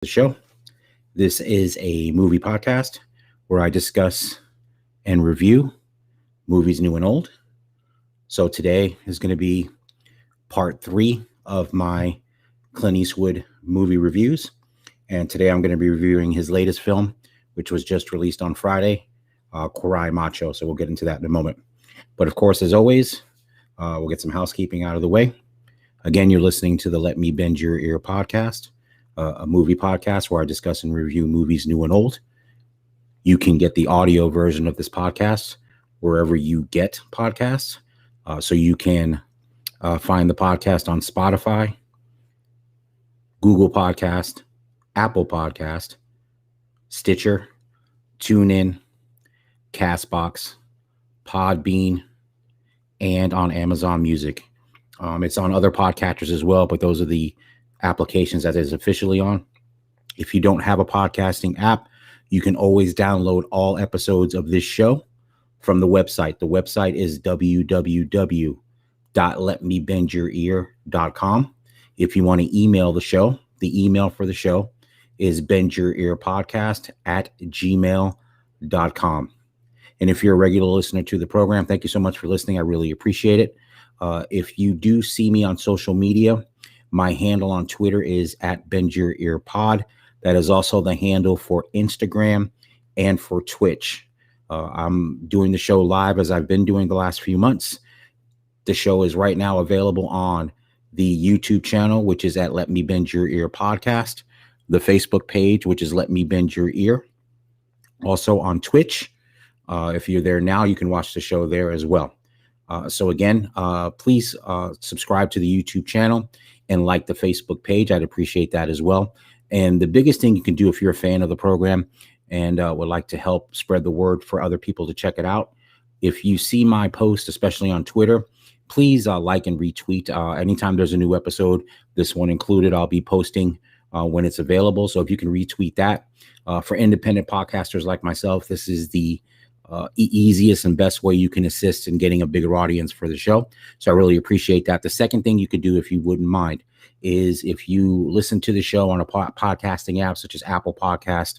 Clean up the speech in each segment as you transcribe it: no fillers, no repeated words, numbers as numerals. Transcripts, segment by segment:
the show. This is a movie podcast where I discuss and review movies new and old. So today is going to be part 3 of my Clint Eastwood movie reviews. And today I'm going to be reviewing his latest film, which was just released on Friday, Macho. So we'll get into that in a moment. But of course, as always, we'll get some housekeeping out of the way. Again, you're listening to the Let Me Bend Your Ear podcast, a movie podcast where I discuss and review movies new and old. You can get the audio version of this podcast wherever you get podcasts. So you can find the podcast on Spotify, Google Podcast, Apple Podcast, Stitcher, TuneIn, Castbox, Podbean, and on Amazon Music. It's on other podcatchers as well, but those are the applications that is officially on. If you don't have a podcasting app, you can always download all episodes of this show from the website. The website is www.letmebendyourear.com. If you want to email the show, the email for the show is bendyourearpodcast@gmail.com. And if you're a regular listener to the program, thank you so much for listening. I really appreciate it. If you do see me on social media, my handle on Twitter is @BendYourEarPod. That is also the handle for Instagram and for Twitch. I'm doing the show live as I've been doing the last few months. The show is right now available on the YouTube channel, which is at Let Me Bend Your Ear Podcast, the Facebook page, which is Let Me Bend Your Ear. Also on Twitch. If you're there now, you can watch the show there as well. So again, please subscribe to the YouTube channel and like the Facebook page. I'd appreciate that as well. And the biggest thing you can do if you're a fan of the program and would like to help spread the word for other people to check it out, if you see my post, especially on Twitter, please like and retweet. Anytime there's a new episode, this one included, I'll be posting when it's available. So if you can retweet that. For independent podcasters like myself, this is the easiest and best way you can assist in getting a bigger audience for the show. So I really appreciate that. The second thing you could do, if you wouldn't mind, is if you listen to the show on a podcasting app such as Apple Podcast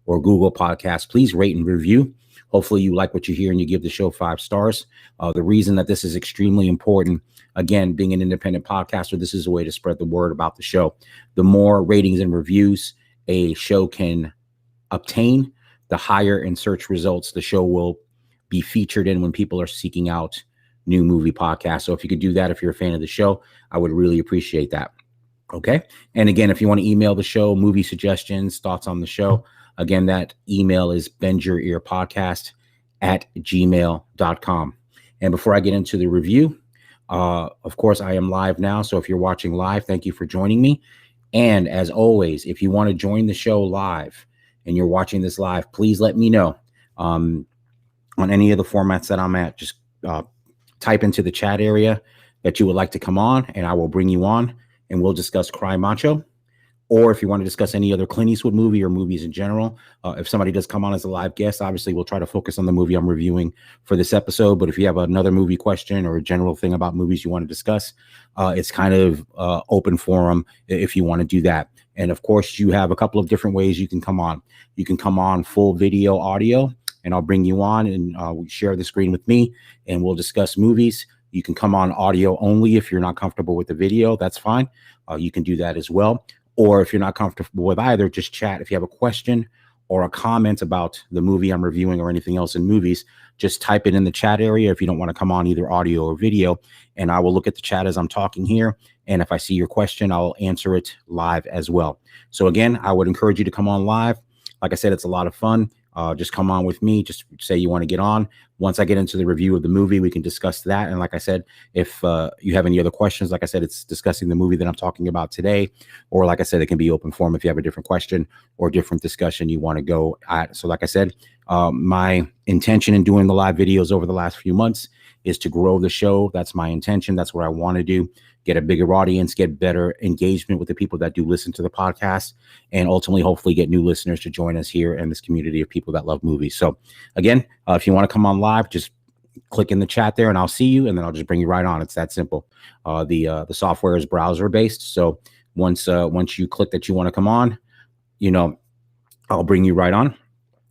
or Google Podcast, please rate and review. Hopefully you like what you hear and you give the show 5 stars. The reason that this is extremely important, again, being an independent podcaster, this is a way to spread the word about the show. The more ratings and reviews a show can obtain, the higher in search results the show will be featured in when people are seeking out new movie podcasts. So if you could do that, if you're a fan of the show, I would really appreciate that. Okay. And again, if you want to email the show, movie suggestions, thoughts on the show, again, that email is bendyourearpodcast@gmail.com. And before I get into the review, of course, I am live now. So if you're watching live, thank you for joining me. And as always, if you want to join the show live, and you're watching this live, please let me know on any of the formats that I'm at. Just type into the chat area that you would like to come on, and I will bring you on, and we'll discuss Cry Macho. Or if you want to discuss any other Clint Eastwood movie or movies in general, if somebody does come on as a live guest, obviously we'll try to focus on the movie I'm reviewing for this episode. But if you have another movie question or a general thing about movies you want to discuss, it's kind of open forum if you want to do that. And of course, you have a couple of different ways you can come on. You can come on full video audio, and I'll bring you on and we share the screen with me, and we'll discuss movies. You can come on audio only if you're not comfortable with the video. That's fine. You can do that as well. Or if you're not comfortable with either, just chat. If you have a question or a comment about the movie I'm reviewing or anything else in movies, just type it in the chat area if you don't want to come on either audio or video, and I will look at the chat as I'm talking here. And if I see your question, I'll answer it live as well. So again, I would encourage you to come on live. Like I said, it's a lot of fun. Just come on with me. Just say you want to get on. Once I get into the review of the movie, we can discuss that. And like I said, if you have any other questions, like I said, it's discussing the movie that I'm talking about today. Or like I said, it can be open forum if you have a different question or different discussion you want to go at. So like I said, my intention in doing the live videos over the last few months is to grow the show. That's my intention. That's what I want to do. Get a bigger audience, get better engagement with the people that do listen to the podcast, and ultimately, hopefully get new listeners to join us here in this community of people that love movies. So again, if you want to come on live, just click in the chat there and I'll see you, and then I'll just bring you right on. It's that simple. The software is browser based. So once you click that you want to come on, you know, I'll bring you right on.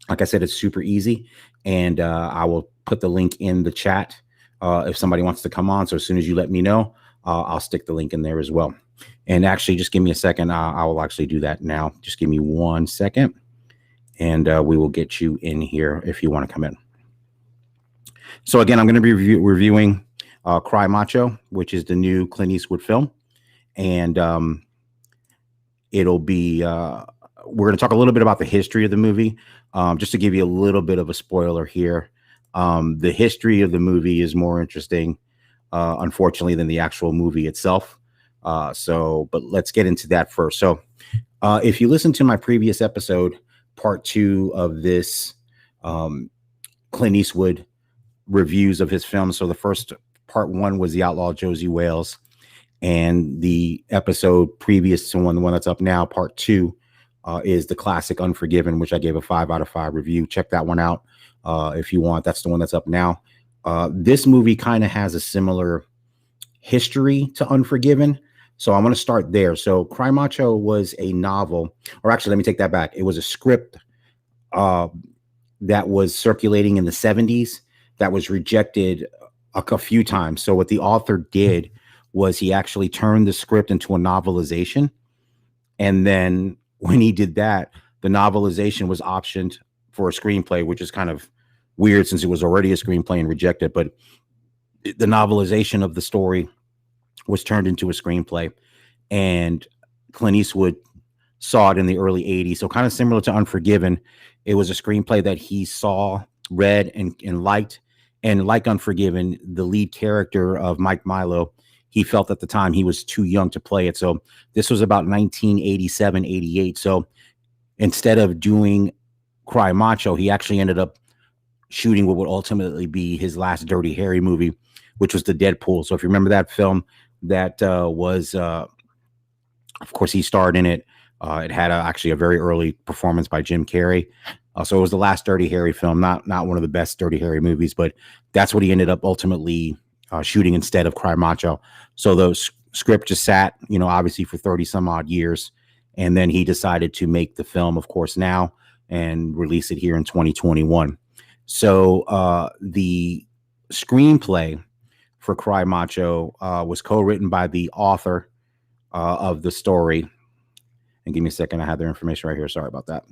Like I said, it's super easy, and I will put the link in the chat if somebody wants to come on. So as soon as you let me know, I'll stick the link in there as well. And actually, just give me a second. I will actually do that now. Just give me 1 second, and we will get you in here if you want to come in. So again, I'm going to be reviewing Cry Macho, which is the new Clint Eastwood film, and it'll be we're going to talk a little bit about the history of the movie, just to give you a little bit of a spoiler here. The history of the movie is more interesting, unfortunately, than the actual movie itself. But let's get into that first. So if you listen to my previous episode, part 2 of this Clint Eastwood reviews of his films. So the first part 1 was The Outlaw Josie Wales, and the episode previous to the one that's up now, part 2, is the classic Unforgiven, which I gave a 5 out of 5 review. Check that one out if you want. That's the one that's up now. This movie kind of has a similar history to Unforgiven, so I'm going to start there. So Cry Macho was a novel, or actually, let me take that back. It was a script that was circulating in the 70s that was rejected a few times. So what the author did was he actually turned the script into a novelization. And then when he did that, the novelization was optioned for a screenplay, which is kind of weird since it was already a screenplay and rejected. But the novelization of the story was turned into a screenplay. And Clint Eastwood saw it in the early 80s. So kind of similar to Unforgiven. It was a screenplay that he saw, read, and liked. And like Unforgiven, the lead character of Mike Milo, he felt at the time he was too young to play it. So this was about 1987, 88. So instead of doing Cry Macho, he actually ended up shooting what would ultimately be his last Dirty Harry movie, which was the Deadpool. So if you remember that film, that was, of course, he starred in it. It had actually a very early performance by Jim Carrey. So it was the last Dirty Harry film, not one of the best Dirty Harry movies, but that's what he ended up ultimately shooting instead of Cry Macho. So the script just sat, obviously for 30 some odd years. And then he decided to make the film, of course, now and release it here in 2021. So the screenplay for Cry Macho was co-written by the author of the story. And give me a second. I have their information right here. Sorry about that.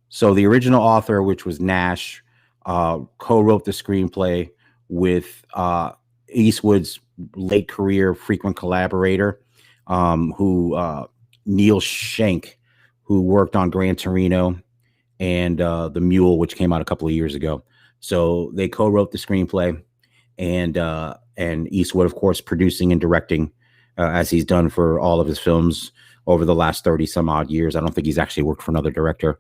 So the original author, which was Nash, co-wrote the screenplay with Eastwood's late career frequent collaborator, Neil Schenk, who worked on Gran Torino and The Mule, which came out a couple of years ago. So they co-wrote the screenplay, and Eastwood, of course, producing and directing, as he's done for all of his films over the last 30 some odd years. I don't think he's actually worked for another director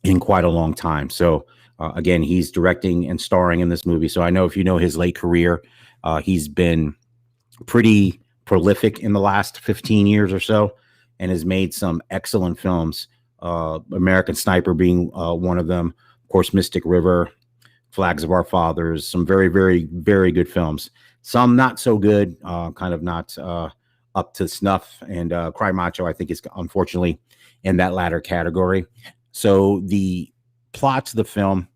in quite a long time. So again, he's directing and starring in this movie. So I know if you know his late career, he's been pretty prolific in the last 15 years or so, and has made some excellent films. American Sniper being one of them. Of course, Mystic River, Flags of Our Fathers, some very, very, very good films. Some not so good, kind of not up to snuff. And Cry Macho, I think, is unfortunately in that latter category. So the plot to the film,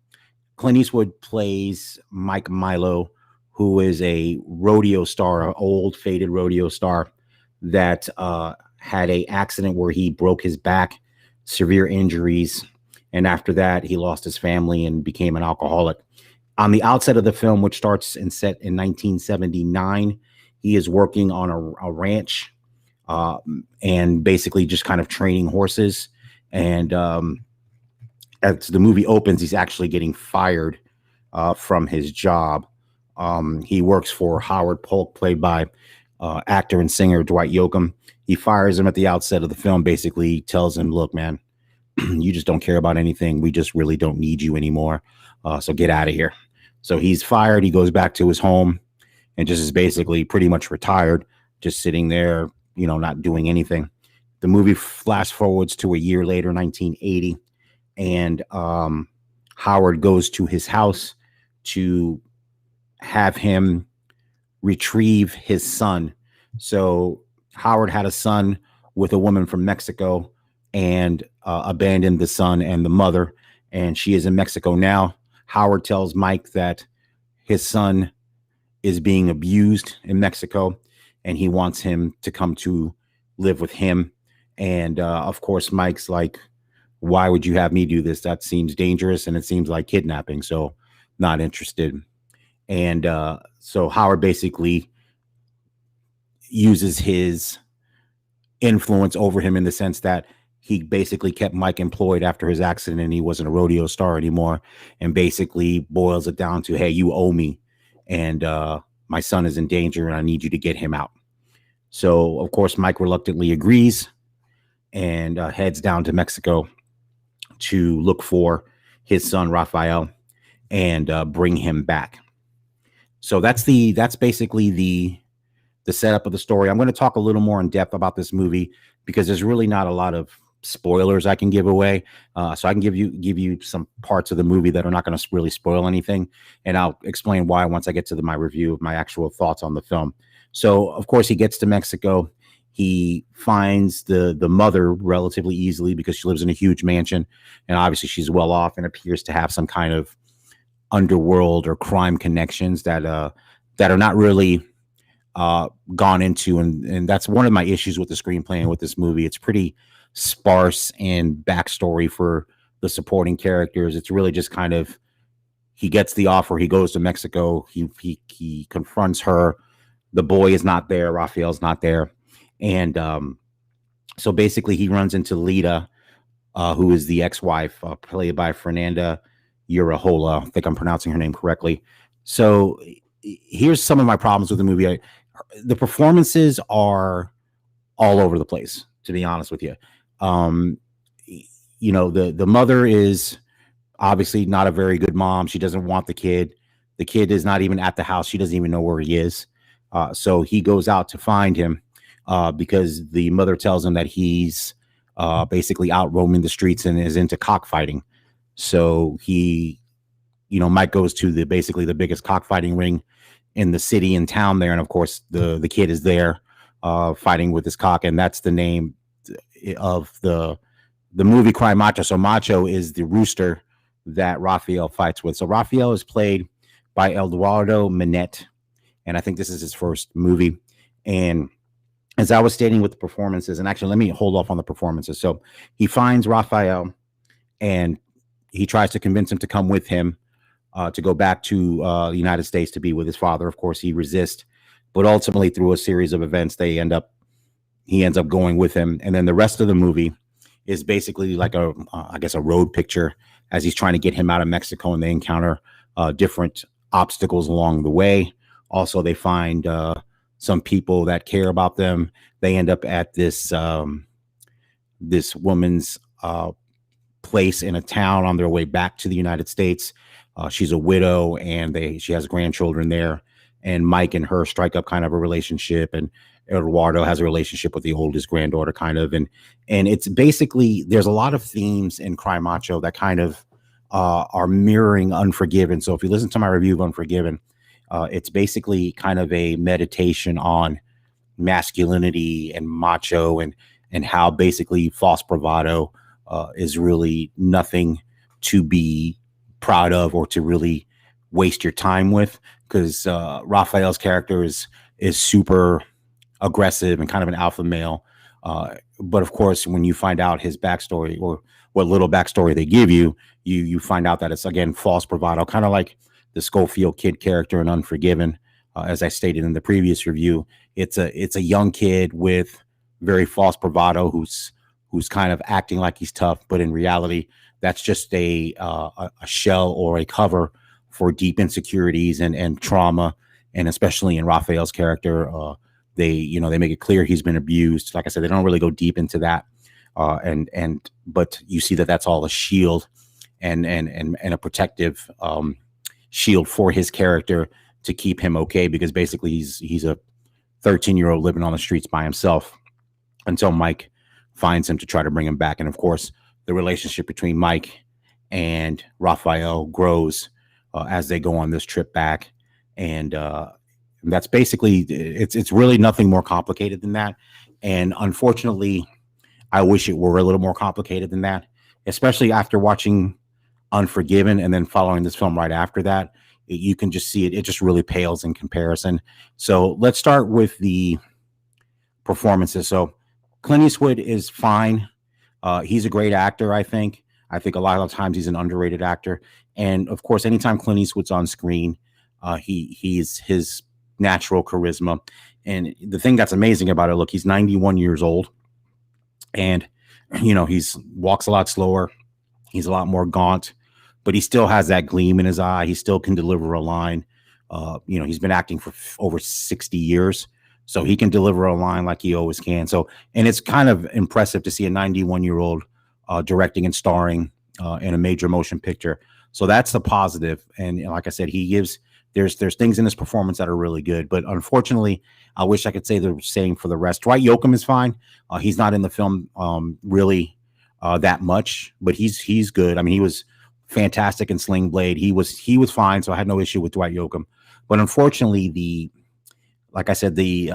Clint Eastwood plays Mike Milo, who is a rodeo star, an old faded rodeo star that had a accident where he broke his back, severe injuries. And after that, he lost his family and became an alcoholic. On the outset of the film, which starts and set in 1979, he is working on a ranch and basically just kind of training horses. And as the movie opens, he's actually getting fired from his job. He works for Howard Polk, played by actor and singer Dwight Yoakam. He fires him at the outset of the film, basically tells him, look, man, you just don't care about anything. We just really don't need you anymore. So get out of here. So he's fired. He goes back to his home and just is basically pretty much retired, just sitting there, not doing anything. The movie flash forwards to a year later, 1980, and Howard goes to his house to have him retrieve his son. So Howard had a son with a woman from Mexico and abandoned the son and the mother, and she is in Mexico now. Howard tells Mike that his son is being abused in Mexico, and he wants him to come to live with him. And of course, Mike's like, why would you have me do this? That seems dangerous, and it seems like kidnapping. So not interested. And so Howard basically uses his influence over him in the sense that he basically kept Mike employed after his accident, and he wasn't a rodeo star anymore, and basically boils it down to, hey, you owe me, and my son is in danger, and I need you to get him out. So, of course, Mike reluctantly agrees and heads down to Mexico to look for his son, Raphael, and bring him back. So that's basically the setup of the story. I'm going to talk a little more in depth about this movie because there's really not a lot of spoilers I can give away. So I can give you some parts of the movie that are not going to really spoil anything, and I'll explain why once I get to my review of my actual thoughts on the film. So, of course, he gets to Mexico. He finds the mother relatively easily because she lives in a huge mansion, and obviously she's well off and appears to have some kind of underworld or crime connections that are not really gone into, and that's one of my issues with the screenplay and with this movie. It's pretty sparse in backstory for the supporting characters. It's really just kind of, he gets the offer, he goes to Mexico, he confronts her, the boy is not there, Raphael's not there, and so basically he runs into Lita, who is the ex-wife, played by Fernanda Urahola. I think I'm pronouncing her name correctly. So here's some of my problems with the movie. The performances are all over the place, to be honest with you. The mother is obviously not a very good mom. She doesn't want the kid. The kid is not even at the house. She doesn't even know where he is. So he goes out to find him because the mother tells him that he's basically out roaming the streets and is into cockfighting. So Mike goes to basically the biggest cockfighting ring in the city and town there, and of course the kid is there fighting with his cock, and that's the name of the movie Cry Macho. So Macho is the rooster that Raphael fights with. So Raphael is played by Eduardo Minette, and I think this is his first movie. And as I was stating with the performances, and actually let me hold off on the performances. So he finds Raphael and he tries to convince him to come with him to go back to the United States to be with his father. Of course, he resists, but ultimately through a series of events, he ends up going with him. And then the rest of the movie is basically like a road picture as he's trying to get him out of Mexico, and they encounter different obstacles along the way. Also, they find some people that care about them. They end up at this woman's place in a town on their way back to the United States. She's a widow, and she has grandchildren there. And Mike and her strike up kind of a relationship, and Eduardo has a relationship with the oldest granddaughter, kind of. And it's basically, there's a lot of themes in Cry Macho that kind of are mirroring Unforgiven. So if you listen to my review of Unforgiven, it's basically kind of a meditation on masculinity and macho, and how basically false bravado is really nothing to be proud of or to really waste your time with, because Raphael's character is super aggressive and kind of an alpha male. But of course, when you find out his backstory, or what little backstory they give you, you find out that it's, again, false bravado, kind of like the Schofield kid character in Unforgiven. As I stated in the previous review, it's a young kid with very false bravado who's kind of acting like he's tough, but in reality, that's just a shell or a cover for deep insecurities and trauma. And especially in Raphael's character, they make it clear he's been abused. Like I said, they don't really go deep into that, but you see that that's all a shield and a protective shield for his character to keep him okay, because basically he's a 13-year-old living on the streets by himself until Mike finds him to try to bring him back. And of course, the relationship between Mike and Raphael grows as they go on this trip back. and that's basically it's really nothing more complicated than that. And unfortunately, I wish it were a little more complicated than that, especially after watching Unforgiven and then following this film right after that. You can just see it; it just really pales in comparison. So let's start with the performances. So Clint Eastwood is fine. He's a great actor, I think. I think a lot of times he's an underrated actor. And of course, anytime Clint Eastwood's on screen, he's his natural charisma. And the thing that's amazing about it, look, he's 91 years old, and he's walks a lot slower. He's a lot more gaunt, but he still has that gleam in his eye. He still can deliver a line. He's been acting for over 60 years, so he can deliver a line like he always can. So, and it's kind of impressive to see a 91-year-old directing and starring in a major motion picture. So that's the positive. And like I said, there's things in his performance that are really good, but unfortunately, I wish I could say the same for the rest. Dwight Yoakam is fine. He's not in the film really that much, but he's good. I mean, he was fantastic in Sling Blade. He was fine, so I had no issue with Dwight Yoakam. But unfortunately, like I said, the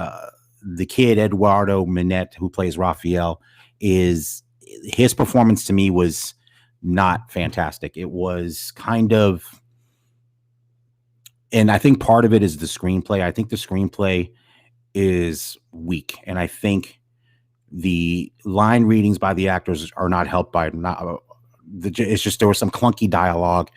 kid Eduardo Minette, who plays Raphael, his performance to me was not fantastic. It was kind of, and I think part of it is the screenplay. I think the screenplay is weak, and I think the line readings by the actors are not helped by it's just there was some clunky dialogue.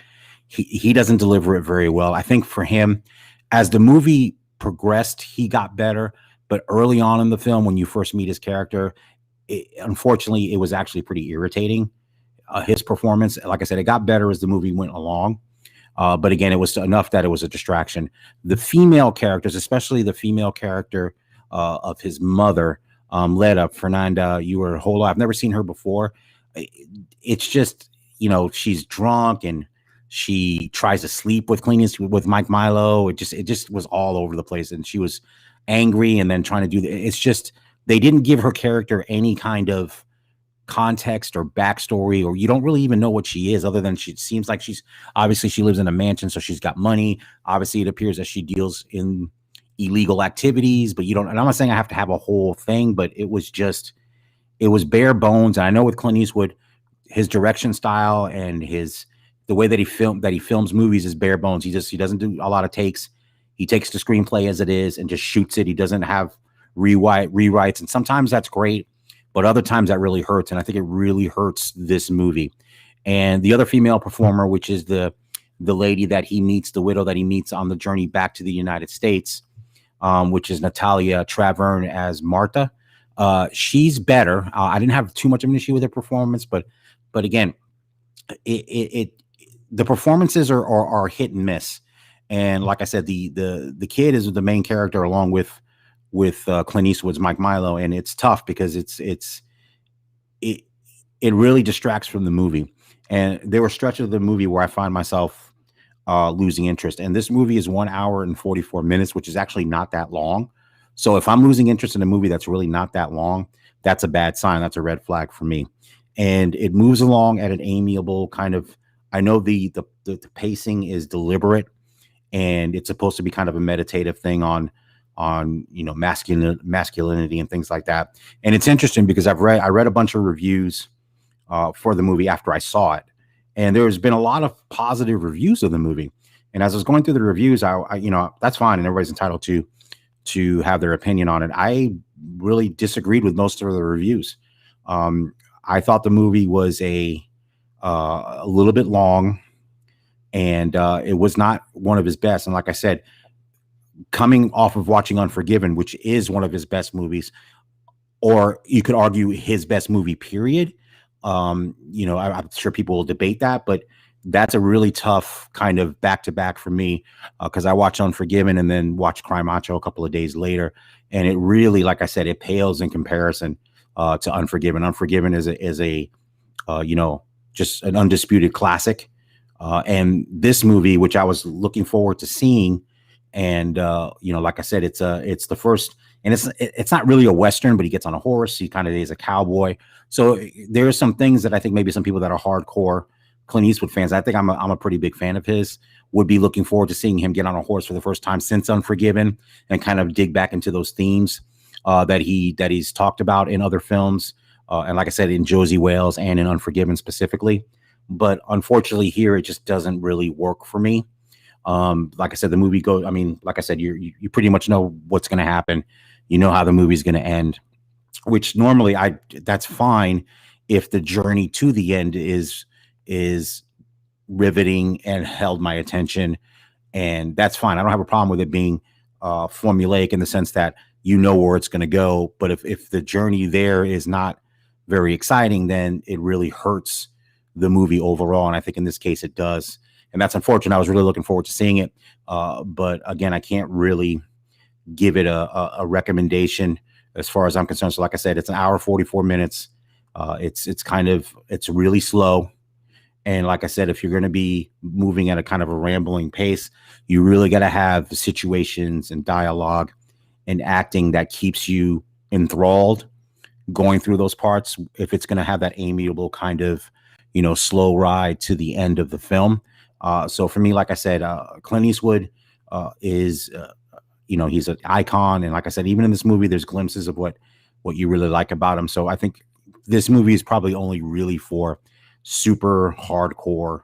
He doesn't deliver it very well. I think for him, as the movie progressed, he got better, but early on in the film, when you first meet his character, unfortunately, it was actually pretty irritating. His performance, like I said, it got better as the movie went along. But again, it was enough that it was a distraction. The female characters, especially the female character of his mother, Leda, Fernanda, you were a whole lot. I've never seen her before. It's just, she's drunk and she tries to sleep with with Mike Milo. It just was all over the place. And she was angry and then trying to it's just, they didn't give her character any kind of context or backstory, or you don't really even know what she is, other than she seems like she lives in a mansion, so she's got money. Obviously, it appears that she deals in illegal activities, but you don't. And I'm not saying I have to have a whole thing, but it was bare bones. And I know with Clint Eastwood, his direction style and the way that he films movies is bare bones. He doesn't do a lot of takes. He takes the screenplay as it is and just shoots it. He doesn't have rewrites, and sometimes that's great, but other times that really hurts. And I think it really hurts this movie. And the other female performer, which is the lady that he meets, the widow that he meets on the journey back to the United States, which is Natalia Travern as Marta. She's better. I didn't have too much of an issue with her performance, but again, the performances are hit and miss. And like I said, the kid is the main character along with Clint Eastwood's Mike Milo, and it's tough because it really distracts from the movie. And there were stretches of the movie where I find myself losing interest. And this movie is 1 hour and 44 minutes, which is actually not that long. So if I'm losing interest in a movie that's really not that long, that's a bad sign. That's a red flag for me. And it moves along at an amiable kind of. I know the pacing is deliberate, and it's supposed to be kind of a meditative thing on masculinity and things like that. And it's interesting because I read a bunch of reviews for the movie after I saw it, and there's been a lot of positive reviews of the movie. And as I was going through the reviews, I that's fine, and everybody's entitled to have their opinion on it. I really disagreed with most of the reviews. I thought the movie was a little bit long, and it was not one of his best. And like I said, coming off of watching Unforgiven, which is one of his best movies, or you could argue his best movie, period. I'm sure people will debate that, but that's a really tough kind of back-to-back for me, because I watched Unforgiven and then watched Cry Macho a couple of days later. And it really, like I said, it pales in comparison to Unforgiven. Unforgiven is just an undisputed classic. And this movie, which I was looking forward to seeing, and like I said, it's the first, and it's not really a Western, but he gets on a horse. He kind of is a cowboy. So there's some things that I think maybe some people that are hardcore Clint Eastwood fans, I think I'm a pretty big fan of his. Would be looking forward to seeing him get on a horse for the first time since Unforgiven and kind of dig back into those themes that he's talked about in other films. And like I said, in Josie Wales and in Unforgiven specifically. But unfortunately, here it just doesn't really work for me. Like I said, the movie goes. I mean, like I said, you pretty much know what's going to happen. You know how the movie's going to end, which normally that's fine if the journey to the end is riveting and held my attention, and that's fine. I don't have a problem with it being formulaic in the sense that you know where it's going to go. But if the journey there is not very exciting, then it really hurts the movie overall. And I think in this case it does. And that's unfortunate. I was really looking forward to seeing it. But again, I can't really give it a recommendation as far as I'm concerned. So like I said, it's an hour, 44 minutes. It's really slow. And like I said, if you're going to be moving at a kind of a rambling pace, you really got to have situations and dialogue and acting that keeps you enthralled going through those parts. If it's going to have that amiable kind of, slow ride to the end of the film. So for me, like I said, Clint Eastwood is, he's an icon. And like I said, even in this movie, there's glimpses of what you really like about him. So I think this movie is probably only really for super hardcore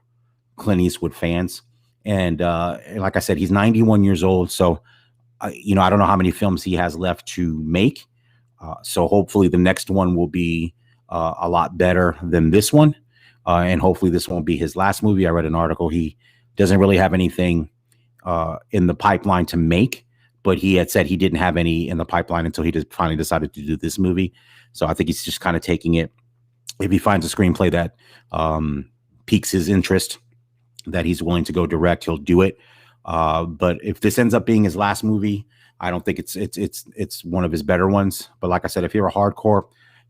Clint Eastwood fans. And like I said, he's 91 years old. So, I don't know how many films he has left to make. So hopefully the next one will be a lot better than this one. And hopefully this won't be his last movie. I read an article. He doesn't really have anything in the pipeline to make, but he had said he didn't have any in the pipeline until he just finally decided to do this movie. So I think he's just kind of taking it. If he finds a screenplay that piques his interest, that he's willing to go direct, he'll do it. But if this ends up being his last movie, I don't think it's one of his better ones. But like I said, if you're a hardcore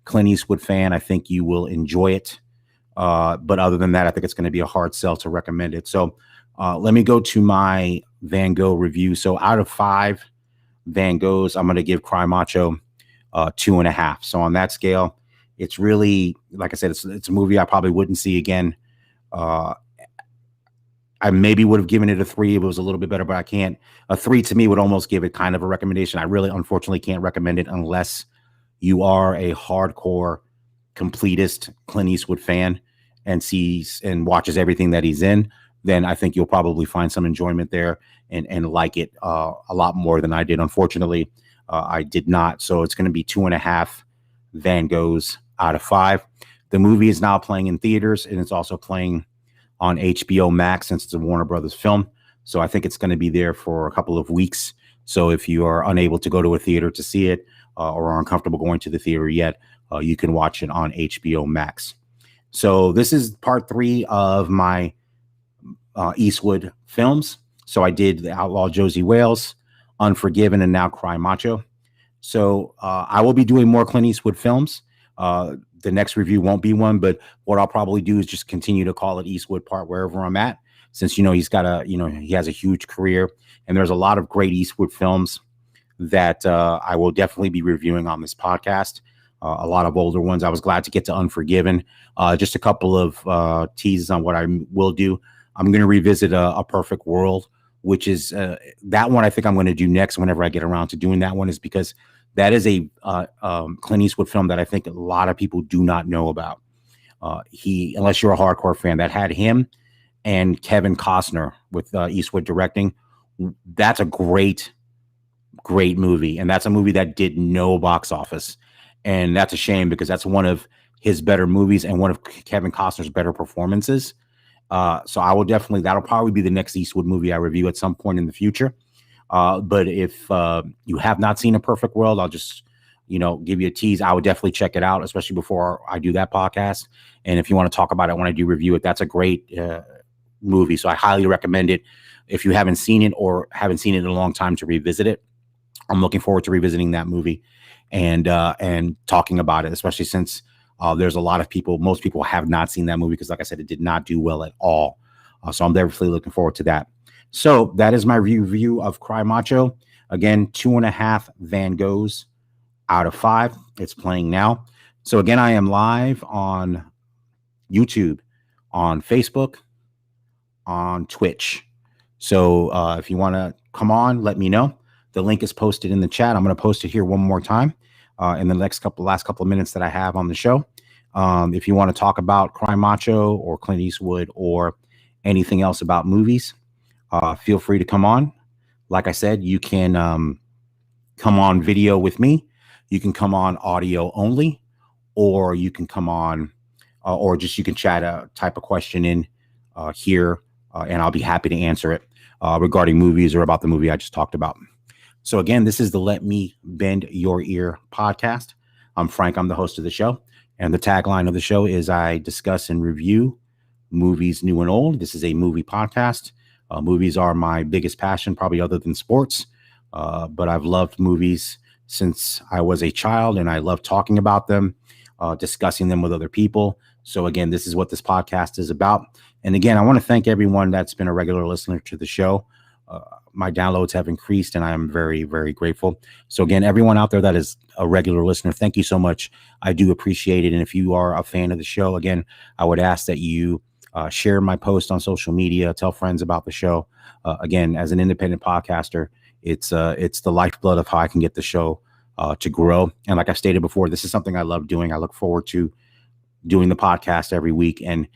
Clint Eastwood fan, I think you will enjoy it. But other than that, I think it's going to be a hard sell to recommend it. So let me go to my Van Gogh review. So out of 5 Van Goghs, I'm going to give Cry Macho 2.5. So on that scale, it's really, like I said, it's a movie I probably wouldn't see again. I maybe would have given it a 3 if it was a little bit better, but I can't. A 3 to me would almost give it kind of a recommendation. I really, unfortunately, can't recommend it unless you are a hardcore completist Clint Eastwood fan and sees and watches everything that he's in. Then I think you'll probably find some enjoyment there and like it a lot more than I did. Unfortunately, I did not. So it's going to be 2.5 Van Goghs out of 5. The movie is now playing in theaters, and it's also playing on HBO Max since it's a Warner Brothers film. So I think it's going to be there for a couple of weeks. So if you are unable to go to a theater to see it or are uncomfortable going to the theater yet, you can watch it on HBO Max. So this is part 3 of my Eastwood films. So I did The Outlaw Josie Wales, Unforgiven, and now Cry Macho. So I will be doing more Clint Eastwood films. The next review won't be one, but what I'll probably do is just continue to call it Eastwood part wherever I'm at, since, he's got he has a huge career, and there's a lot of great Eastwood films that I will definitely be reviewing on this podcast. A lot of older ones. I was glad to get to Unforgiven. Just a couple of teases on what I will do. I'm going to revisit a Perfect World, which is that one I think I'm going to do next whenever I get around to doing that one, is because that is a Clint Eastwood film that I think a lot of people do not know about. Unless you're a hardcore fan, that had him and Kevin Costner with Eastwood directing. That's a great movie. And that's a movie that did no box office. And that's a shame, because that's one of his better movies and one of Kevin Costner's better performances. So I will definitely, that'll probably be the next Eastwood movie I review at some point in the future. But if you have not seen A Perfect World, I'll just, give you a tease. I would definitely check it out, especially before I do that podcast. And if you want to talk about it when I do review it, that's a great movie. So I highly recommend it if you haven't seen it or haven't seen it in a long time to revisit it. I'm looking forward to revisiting that movie and talking about it, especially since there's a lot of most people have not seen that movie, because like I said, it did not do well at all. So I'm definitely looking forward to that. So that is my review of Cry Macho. Again, 2.5 Van Goghs out of 5. It's playing now. So again, I am live on YouTube, on Facebook, on Twitch. So if you want to come on, let me know. The link is posted in the chat. I'm going to post it here one more time in the last couple of minutes that I have on the show. If you want to talk about Crime Macho or Clint Eastwood or anything else about movies, feel free to come on. Like I said, you can come on video with me. You can come on audio only, or you can come on, or just you can chat type a question in here, and I'll be happy to answer it regarding movies or about the movie I just talked about. So again, this is the Let Me Bend Your Ear podcast. I'm Frank. I'm the host of the show. And the tagline of the show is I discuss and review movies new and old. This is a movie podcast. Movies are my biggest passion, probably other than sports. But I've loved movies since I was a child, and I love talking about them, discussing them with other people. So again, this is what this podcast is about. And again, I want to thank everyone that's been a regular listener to the show. My downloads have increased, and I am very, very grateful. So again, everyone out there that is a regular listener, thank you so much. I do appreciate it. And if you are a fan of the show, again, I would ask that you share my post on social media, tell friends about the show. Again, as an independent podcaster, it's the lifeblood of how I can get the show to grow. And like I've stated before, this is something I love doing. I look forward to doing the podcast every week, and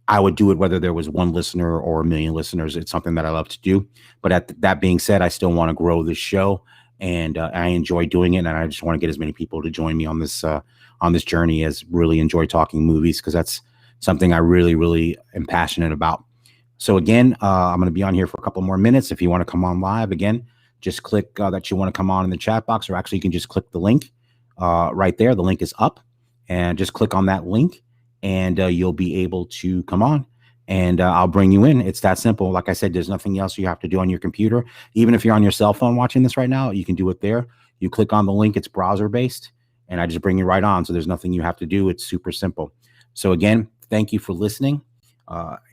I would do it whether there was one listener or a million listeners. It's something that I love to do. But that being said, I still want to grow this show, and I enjoy doing it. And I just want to get as many people to join me on this journey as really enjoy talking movies, because that's something I really, really am passionate about. So again, I'm going to be on here for a couple more minutes. If you want to come on live, again, just click that you want to come on in the chat box, or actually you can just click the link right there. The link is up, and just click on that link, and you'll be able to come on, and I'll bring you in. It's that simple. Like I said, there's nothing else you have to do on your computer. Even if you're on your cell phone watching this right now, you can do it there. You click on the link. It's browser based, and I just bring you right on. So there's nothing you have to do. It's super simple. So again, thank you for listening.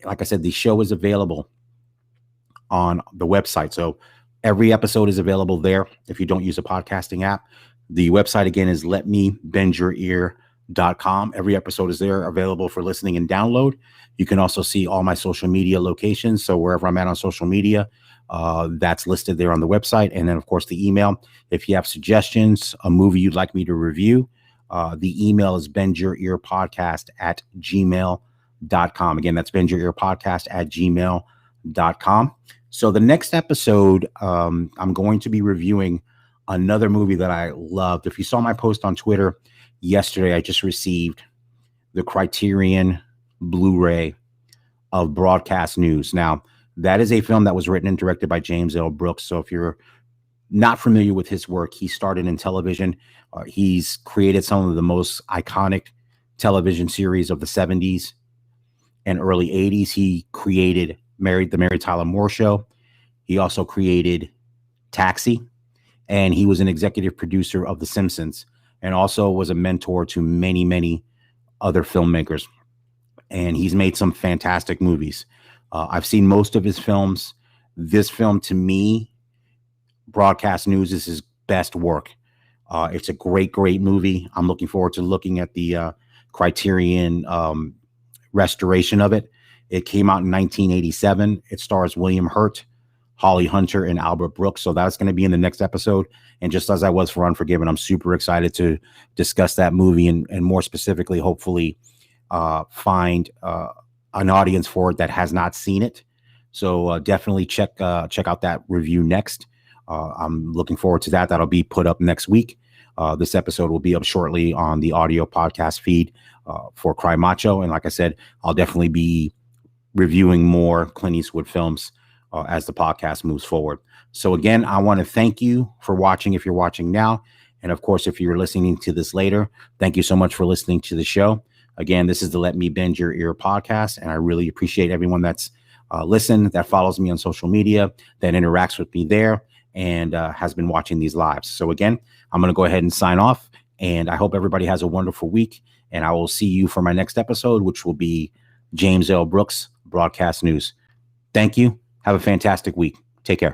Like I said, the show is available on the website. So every episode is available there. If you don't use a podcasting app, the website again is letmebendyourear.com. Every episode is there, available for listening and download. You can also see all my social media locations. So wherever I'm at on social media, that's listed there on the website. And then of course the email, if you have suggestions, a movie you'd like me to review, the email is bendyourearpodcast@gmail.com. Again, that's bendyourearpodcast@gmail.com. So the next episode, I'm going to be reviewing another movie that I loved. If you saw my post on Twitter yesterday, I just received the Criterion Blu-ray of Broadcast News. Now, that is a film that was written and directed by James L. Brooks. So if you're not familiar with his work, he started in television. He's created some of the most iconic television series of the 70s and early 80s. He created the Mary Tyler Moore Show. He also created Taxi, and he was an executive producer of The Simpsons, and also was a mentor to many, many other filmmakers. And he's made some fantastic movies. I've seen most of his films. This film, to me, Broadcast News, is his best work. It's a great, great movie. I'm looking forward to looking at the Criterion restoration of it. It came out in 1987. It stars William Hurt, Holly Hunter, and Albert Brooks. So that's going to be in the next episode. And just as I was for Unforgiven, I'm super excited to discuss that movie and more specifically, hopefully, find an audience for it that has not seen it. So definitely check out that review next. I'm looking forward to that. That'll be put up next week. This episode will be up shortly on the audio podcast feed for Cry Macho. And like I said, I'll definitely be reviewing more Clint Eastwood films as the podcast moves forward. So again, I want to thank you for watching if you're watching now. And of course, if you're listening to this later, thank you so much for listening to the show. Again, this is the Let Me Bend Your Ear podcast. And I really appreciate everyone that's listened, that follows me on social media, that interacts with me there, and has been watching these lives. So again, I'm going to go ahead and sign off. And I hope everybody has a wonderful week. And I will see you for my next episode, which will be James L. Brooks, Broadcast News. Thank you. Have a fantastic week. Take care.